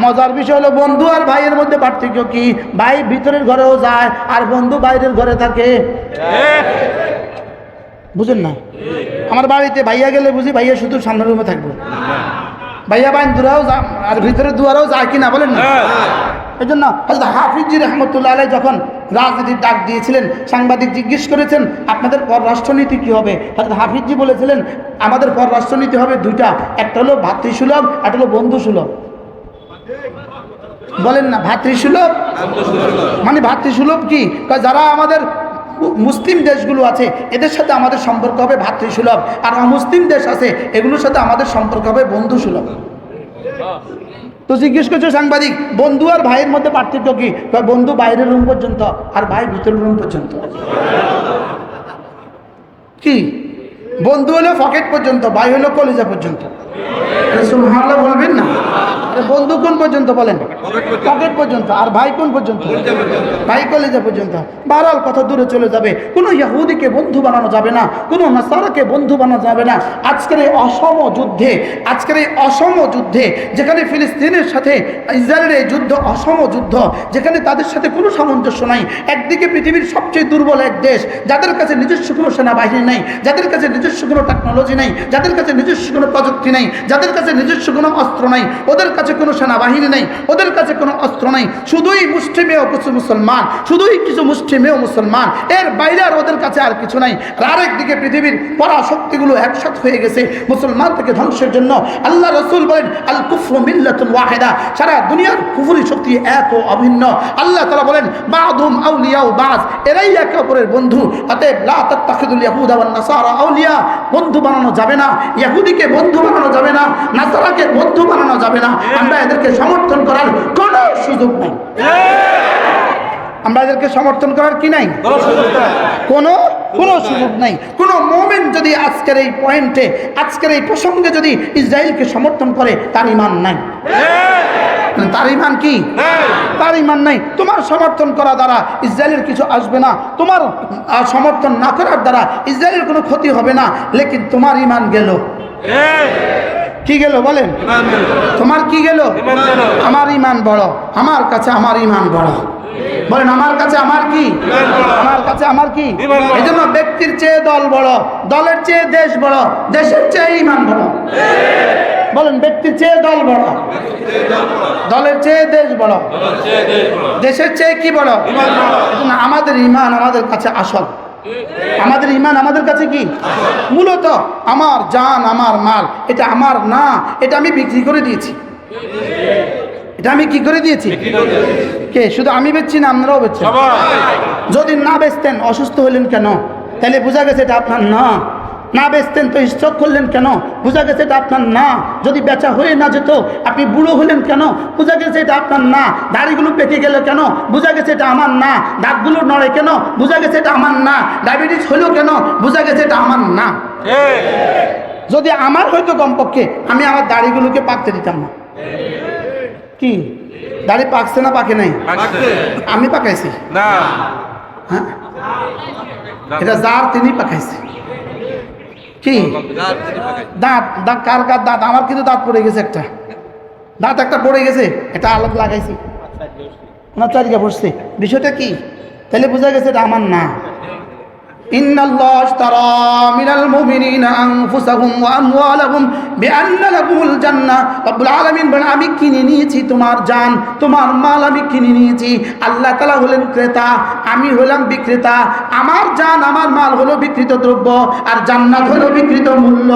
মজার বিষয় হলো বন্ধু আর ভাইয়ের মধ্যে পার্থক্য কি? ভাই ভিতরের ঘরেও যায় আর বন্ধু বাইরের ঘরে থাকে। বুঝেন না? আমার বাড়িতে ভাইয়া গেলে বুঝি ভাইয়া শুধু সামনের রুমে থাকবো, ভাইয়া বাইন দূরেও যা আর ভিতরে দুয়ারেও যায় কিনা বলেন না? এই জন্য হযরত হাফিজি রহমতুল্লাহ আলাইহি যখন রাজনীতির ডাক দিয়েছিলেন, সাংবাদিক জিজ্ঞেস করেছেন আপনাদের পররাষ্ট্রনীতি কি হবে? হযরত হাফিজি বলেছিলেন আমাদের পররাষ্ট্রনীতি হবে দুইটা, একটা হলো ভাতৃসুলভ, একটা হলো বন্ধুসুলভ। বলেন না ভাতৃসুলভ মানে ভাতৃসুলভ কি? যারা আমাদের মুসলিম দেশগুলো আছে এদের সাথে আমাদের সম্পর্ক হবে ভাতৃসুলভ, আর অমুসলিম দেশ আছে এগুলোর সাথে আমাদের সম্পর্ক হবে বন্ধুসুলভ। তো জিজ্ঞেস করছো সাংবাদিক বন্ধু আর ভাইয়ের মধ্যে পার্থক্য কি? বন্ধু বাইরের রুম পর্যন্ত আর ভাই ভিতরের রুম পর্যন্ত। কি? বন্ধু হলো পকেট পর্যন্ত, ভাই হলো কলিজা পর্যন্ত। সুবহানাল্লাহ বলবেন না? বন্ধু কোন পর্যন্ত বলেন? পকেট পর্যন্ত। আর ভাই কোন পর্যন্ত? ভাই কলিজা পর্যন্ত। বারবার কথা দূরে চলে যাবে। কোনো ইহুদিকে বন্ধু বানানো যাবে না, কোনো নাসারাকে বন্ধু বানানো যাবে না। আজকের এই অসম যুদ্ধে যেখানে ফিলিস্তিনের সাথে ইসরায়েলের এই যুদ্ধ অসম যুদ্ধ, যেখানে তাদের সাথে কোনো সামঞ্জস্য নাই। একদিকে পৃথিবীর সবচেয়ে দুর্বল এক দেশ, যাদের কাছে নিজস্ব কোনো সেনাবাহিনী নেই, যাদের কাছে নিজস্ব কোনো টেকনোলজি নেই, যাদের কাছে নিজস্ব কোনো প্রযুক্তি নেই, যাদের কাছে নিজস্ব কোনো অস্ত্র নাই, ওদের কাছে কোনো সেনাবাহিনী নেই, ওদের কাছে কোনো অস্ত্র নাই, শুধুই মুসলিমেও কিছু মুসলমান, শুধুই কিছু মুসলিমেও মুসলমান, এর বাইরে আর ওদের কাছে আর কিছু নাই। আর আরেকদিকে পৃথিবীর পরাশক্তিগুলো একসাথে হয়ে গেছে মুসলমান থেকে ধ্বংসের জন্য। আল্লাহ রাসূল বলেন আল কুফরু মিল্লাতুন ওয়াহিদা, সারা দুনিয়ার কুফরি শক্তি এক ও অভিন্ন। আল্লাহ তাআলা বলেন বাদুম আউলিয়াউ বাজ, এরাই একে অপরের বন্ধু। অতএব লা তাত্তাখিদুল ইয়াহুদা ওয়ান নাসারা আউলিয়া, বন্ধু বানানো যাবে না, ইহুদিকে বন্ধু বানানো যাবে না, নাসারাকে বন্ধু বানানো যাবে না। আমরা এদেরকে সমর্থন করার কোনো সুযোগ নাই। আমরা এদেরকে সমর্থন করার কি নাই? কোনো সুযোগ নাই। কোনো মুমিন যদি আজকের এই পয়েন্টে, আজকের এই প্রসঙ্গে যদি ইসরায়েলকে সমর্থন করে তার ঈমান নাই। তার ঈমান কি? তার ঈমান নাই। তোমার সমর্থন করা দ্বারা ইসরায়েলের কিছু আসবে না, তোমার সমর্থন না করার দ্বারা ইসরায়েলের কোনো ক্ষতি হবে না, লেকিন তোমার ঈমান গেল। কি গেল বলেন? তোমার কি গেল? আমার ঈমান বড়, আমার কাছে আমার ঈমান বড়। বলেন আমার কাছে আমার কি? আমার কাছে আমার কি? এই জন্য ব্যক্তির চেয়ে দল বড়, দলের চেয়ে দেশ বড়, দেশের চেয়ে ঈমান বড়। বলেন ব্যক্তির চেয়ে দল বড়, দলের চেয়ে দেশ বড়, দেশের চেয়ে কি বড়? আমাদের ঈমান আমাদের কাছে আসল। আমাদের ঈমান আমাদের কাছে কি? মূলত আমার জান আমার মাল, এটা আমার না, এটা আমি বিক্রি করে দিয়েছি। এটা আমি কি করে দিয়েছি? কে? শুধু আমি বেচছি না, আপনারাও বেচছেন। যদি না বেচতেন অসুস্থ হলেন কেন? তাহলে বোঝা গেছে এটা আপনার না। না বেচতেন তো স্ট্রোক করলেন কেন? বোঝা গেছে এটা আপনার না। যদি বেচা হয়ে না যেত আপনি বুড়ো হলেন কেন? বোঝা গেছে এটা আপনার না। দাড়িগুলো পেকে গেল কেন? বোঝা গেছে এটা আমার না। দাঁতগুলো নড়ে কেন? বোঝা গেছে এটা আমার না। ডায়াবেটিস হলো কেন? বোঝা গেছে এটা আমার না। যদি আমার হয়তো কমপক্ষে আমি আমার দাড়িগুলোকে পাকতে দিতাম না। কি দাড়ি পাকছে না পাকে নাই? আমি পাকাইছি না। হ্যাঁ, এটা যার তিনি পাকাইছে। কি দাঁত? দাঁত কার কার দাঁত? আমার কিন্তু দাঁত পড়ে গেছে, একটা দাঁত একটা পড়ে গেছে, এটা আলাদা লাগাইছি, ওনার চারিকা পড়ছে। বিষয়টা কি? তাহলে বোঝা গেছে এটা আমার না। ইন্নাল্লাহ আশতারা মিনাল মুমিনিনা আনফুসাহুম ওয়া আমওয়ালাহুম বিআন্না লাহুমুল জান্নাহ। রব্বুল আলামিন বলেন আমি কিনে নিয়েছি তোমার জান, তোমার মাল আমি কিনে নিয়েছি। আল্লাহ তাআলা হলেন ক্রেতা, আমি হলাম বিক্রেতা। আমার জান আমার মাল হলো বিক্রিত দ্রব্য, আর জান্নাত হলো বিক্রিত মূল্য।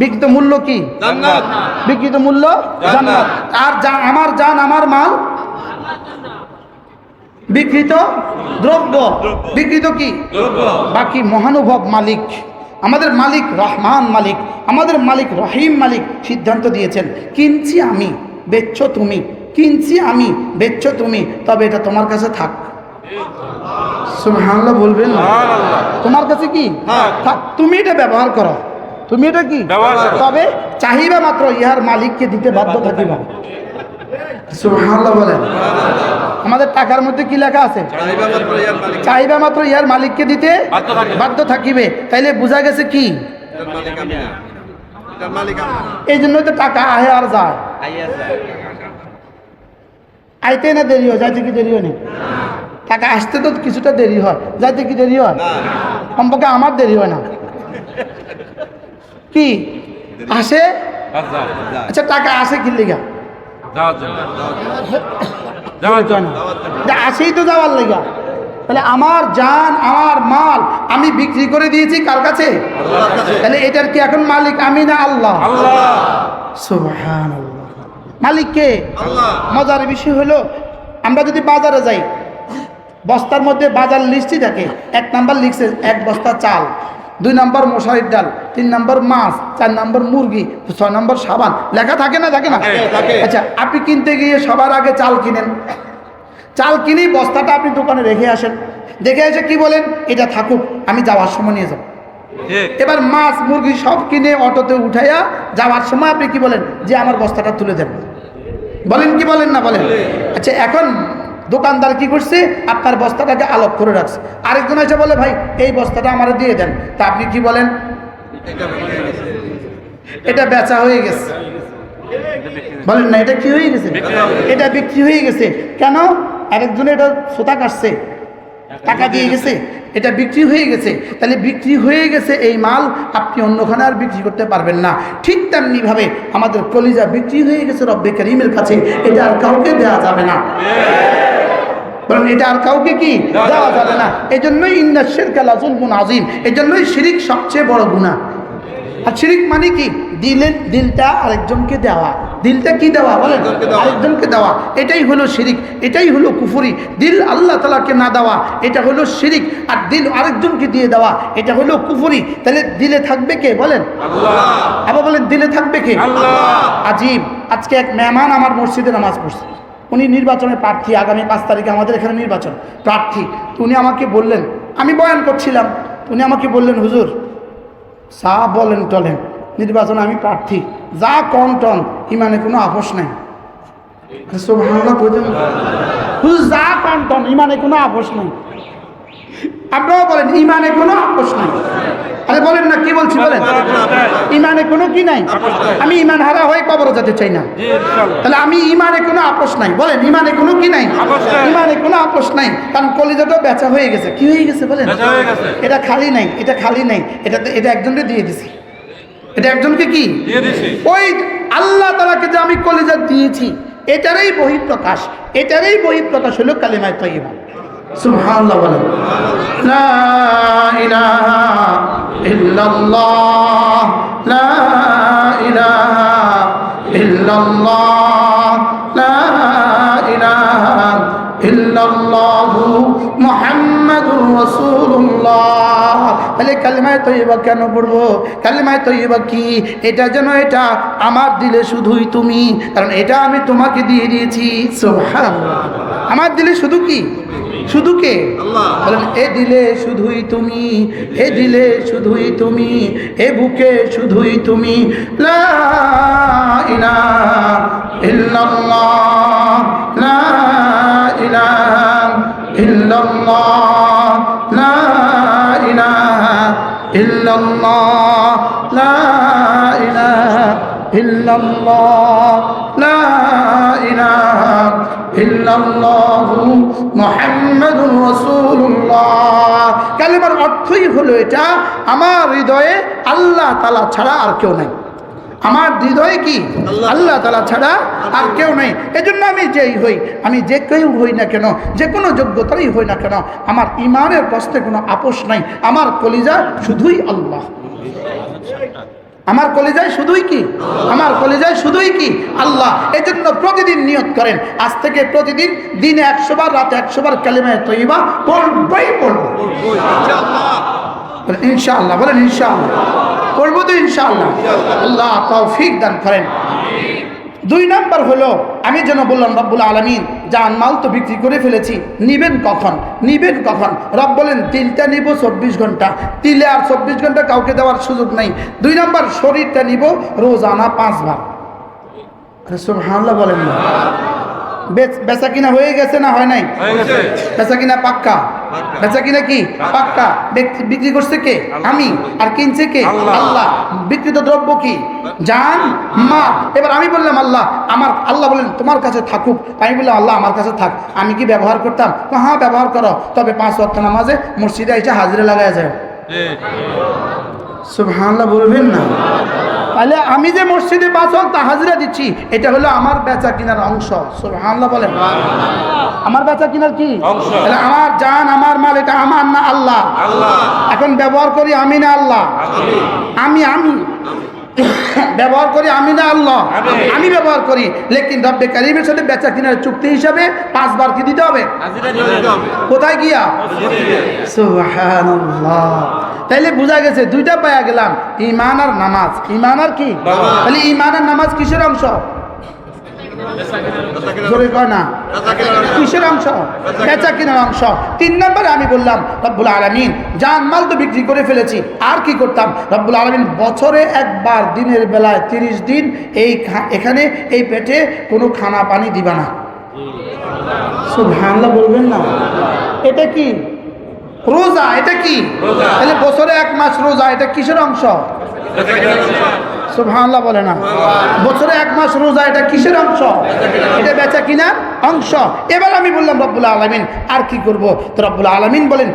বিক্রিত মূল্য কি? জান্নাত। বিক্রিত মূল্য জান্নাত। আর আমার জান আমার মাল বিকৃত দ্রব্য। বিকৃত কি? বাকি মহানুভব মালিক, আমাদের মালিক রহমান মালিক, আমাদের মালিক রহিম মালিক সিদ্ধান্ত দিয়েছেন কিনছি আমি, বেচছো তুমি, কিনছি আমি, বেচছো তুমি, তবে এটা তোমার কাছে থাক। সুবহানাল্লাহ বলবেন না? তোমার কাছে কি থাক, তুমি এটা ব্যবহার করো, তুমি এটা কি তবে চাহিবা মাত্র ইহার মালিককে দিতে বাধ্য থাকিবা। সুবহানাল্লাহ বলেন। আমাদের টাকার মধ্যে কি লেখা আছে? চাহিবা মাত্র ইহার মালিককে দিতে বাধ্য থাকিবে। তাইলে বোঝা গেছে কি? এই জন্যই তো টাকা আহে আর যায়, আইতে না দেরি হয়, যাইতে কি দেরি হয় না? টাকা আসতে তো কিছুটা দেরি হয়, যাইতে কি দেরি হয়? সম্পর্কে আমার দেরি হয় না কি আসে? আচ্ছা টাকা আসে কি লিগা? আসেই তো যাওয়ার লেগা। তাহলে আমার জান আমার মাল আমি বিক্রি করে দিয়েছি কার কাছে? তাহলে এটার কি এখন মালিক আমি না আল্লাহ? সুবহানাল্লাহ। মালিক কে? মজার বিষয় হলো আমরা যদি বাজারে যাই, বস্তার মধ্যে বাজার লিস্টই থাকে। 1 নাম্বার লিখছে 1 বস্তা চাল, 2 নাম্বার মশারির ডাল, 3 নাম্বার মাছ, 4 নাম্বার মুরগি, 6 নাম্বার সাবান, লেখা থাকে না থাকে না? আচ্ছা আপনি কিনতে গিয়ে সবার আগে চাল কিনেন, চাল কিনে বস্তাটা আপনি দোকানে রেখে আসেন, দেখে এসে কি বলেন এটা থাকুক আমি যাওয়ার সময় নিয়ে যাব। এবার মাছ মুরগি সব কিনে অটোতে উঠাইয়া যাওয়ার সময় আপনি কি বলেন যে আমার বস্তাটা তুলে দেন, বলেন কি বলেন না বলেন? আচ্ছা এখন দোকানদার কি করছে? আপনার বস্তাটাকে আলোক করে রাখছে, আরেকজন এসে বলে ভাই এই বস্তাটা আমার দিয়ে দেন, তা আপনি কি বলেন? এটা বেচা হয়ে গেছে, বলেন না এটা কি হয়ে গেছে? এটা বিক্রি হয়ে গেছে। কেন? আরেকজনে এটা সুতা কাটছে, টাকা দিয়ে গেছে, এটা বিক্রি হয়ে গেছে। তাহলে বিক্রি হয়ে গেছে এই মাল আপনি অন্যখানে আর বিক্রি করতে পারবেন না। ঠিক তেমনি ভাবে আমাদের কলিজা বিক্রি হয়ে গেছে রব্বে কারীমের কাছে, এটা আর কাউকে দেওয়া যাবে না। বলেন এটা আর কাউকে কি দেওয়া যাবে না। এই জন্যই ইন্না শিরকা লাযুলমুন আযীম, এই জন্যই শিরিক সবচেয়ে বড় গুনাহ। আর শিরিক মানে কি? দিলটা আরেকজনকে দেওয়া। দিলটা কি দেওয়া বলেন? আরেকজনকে দেওয়া। এটাই হলো শিরিক, এটাই হলো কুফরি। দিল আল্লাহ তাআলাকে না দেওয়া এটা হলো শিরিক, আর দিল আরেকজনকে দিয়ে দেওয়া এটা হলো কুফরি। তাহলে দিলে থাকবে কে বলেন? আল্লাহ। আবার বলেন দিলে থাকবে কে? আল্লাহ। আজীব, আজকে এক মেহমান আমার মসজিদে নামাজ পড়ছে, উনি নির্বাচনের প্রার্থী, আগামী 5 তারিখে আমাদের এখানে নির্বাচন প্রার্থী। তো উনি আমাকে বললেন, আমি বয়ান করছিলাম, উনি আমাকে বললেন হুজুর যা বলেন টলেন, নির্বাচনে আমি প্রার্থী, যা কন টন, ইমানে কোনো আপোষ নাই। সুবহানাল্লাহ, হুজুর যা কন টন, ইমানে কোনো আপোষ নাই। আপনারাও বলেন ইমানে কোনো আপোষ নাই। আরে বলেন না কি বলছি বলেন, ইমানে কোনো কি নাই? আমি ইমান হারা হয়ে কবরে যেতে চাই না। তাহলে আমি ইমানে কোনো আপোষ নাই, বলেন ইমানে কোনো কি নাই? ইমানে কোনো আপোষ নাই। কারণ কলিজাটা বেচা হয়ে গেছে। কি হয়ে গেছে বলেন? এটা খালি নাই, এটা খালি নাই, এটা একজনকে দিয়ে দিছি, এটা একজনকে কি দিয়ে দিছি? ওই আল্লাহ তাআলাকে যে আমি কলিজা দিয়েছি এটারই বহিঃপ্রকাশ, এটারই বহিঃপ্রকাশ হলো কালিমায়ে তাইয়্যিবা। সুবহানাল্লাহ বলেন। লা ইলাহা ইল্লাল্লাহ, লা ইলাহা ইল্লাল্লাহ, লা ইলাহা ইল্লাল্লাহু মুহাম্মাদুর রাসূলুল্লাহ। তাহলে কালিমায়ে তাইয়্যিবা কেন পড়বো? কালিমায়ে তাইয়্যিবা কি? এটা যেন এটা আমার দিলে শুধুই তুমি, কারণ এটা আমি তোমাকে দিয়ে দিয়েছি। সুবহানাল্লাহ। আমার দিলে শুধু কি? শুধু কে? আল্লাহ। বলেন এ দিলে শুধুই তুমি, এ দিলে শুধুই তুমি, এ বুকে শুধুই তুমি। লা ইলাহা ইল্লাল্লাহ, লা ইলাহা ইল্লাল্লাহ, লা ইলাহা ইল্লাল্লাহ, লা ইলাহা ইল্লাল্লাহ, লা ইলাহা ইল্লাল্লাহু মুহাম্মাদুর রাসূলুল্লাহ। কালিমার অর্থই হলো এটা, আমার হৃদয়ে আল্লাহ তাআলা ছাড়া আর কেউ নাই। আমার হৃদয়ে কি? আল্লাহ তাআলা ছাড়া আর কেউ নাই। এজন্য আমি যেই হই, আমি যে কেউ হই না কেন, যে কোনো যোগ্যতারই হই না কেন, আমার ইমানের প্রশ্নে কোনো আপোষ নাই। আমার কলিজা শুধুই আল্লাহ, আমার কলিজায় শুধুই কি? আমার কলিজায় শুধুই কি? আল্লাহ। এই জন্য প্রতিদিন নিয়ত করেন, আজ থেকে প্রতিদিন দিনে 100 বার, রাতে 100 বার কালিমায়ে তাইয়্যিবা পড়বই পড়বো ইনশাআল্লাহ। বলেন ইনশাআল্লাহ, পড়বো তো ইনশাআল্লাহ। আল্লাহ তৌফিক দান করেন। 2 নাম্বার হলো আমি যেন বললাম রব্বুল আলামিন জানমাল তো বিক্রি করে ফেলেছি, নিবেন কখন? নিবেন কখন? রব বলেন দিলটা নিব 24 ঘন্টা, দিলে আর 24 ঘন্টা কাউকে দেওয়ার সুযোগ নাই। 2 নাম্বার শরীরটা নিব রোজানা 5 বার। সুবহানাল্লাহ বলেন না? বেচা কিনা হয়ে গেছে না হয় নাই? বেচা কিনা পাক্কা? বেচা কিনা কি পাক্কা। বিক্রি করছে কে? আমি। আর কিনছে কে? আল্লাহ। বিক্রিত দ্রব্য কি? জান, মাল। এবার আমি বললাম আল্লাহ আমার, আল্লাহ বলেন তোমার কাছে থাকুক। আমি বললাম আল্লাহ আমার কাছে থাক, আমি কি ব্যবহার করতাম? হ্যাঁ ব্যবহার করো, তবে 5 ওয়াক্ত নামাজে মসজিদে এসে হাজিরা লাগায় যায়। সুবহানাল্লাহ বলবেন না? তাহলে আমি যে মসজিদে 5 ওয়াক্ত হাজিরা দিচ্ছি, এটা হলো আমার বেচা কিনার অংশ। সুবহানাল্লাহ বলেন। আমার বেচা কিনার কি অংশ? তাহলে আমার জান, আমার মাল, এটা আমার না আল্লাহ? এখন ব্যবহার করি আমি না আল্লাহ? আমি ব্যবহার করি আমি না আল্লাহ? আমি ব্যবহার করি। লেকিন রব্বে কারীমের সাথে বেচা কিনার চুক্তি হিসাবে 5 বার কি দিতে হবে? কোথায় গিয়া? সুবহানাল্লাহ। তাইলে বোঝা গেছে দুইটা পায়া গেলাম, ঈমান আর নামাজ। ঈমান আর কি? তাহলে ঈমান আর নামাজ কিসের অংশ? জোরে কয় না, কিসের অংশ? বেচা কিনার অংশ। 3 নম্বরে আমি বললাম রব্বুল আলামিন জান মাল তো বিক্রি করে ফেলেছি, আর কি করতাম? রব্বুল আলামিন বছরে একবার দিনের বেলায় 30 দিন এখানে এই পেটে কোনো খানা পানি দিবা না। সুবহানাল্লাহ বলবেন না? এটা কি? রোজা। এটা কি? তাহলে বছরে 1 মাস রোজা, এটা কিসের অংশ? সুবহানাল্লাহ বলে না? বছরে 1 মাস রোজা, এটা কিসের অংশ? এটা বেচা কিনার অংশ। এবার আমি বললাম রব্বুল আলামিন আর কি করব? তো রব্বুল আলামিন বলেন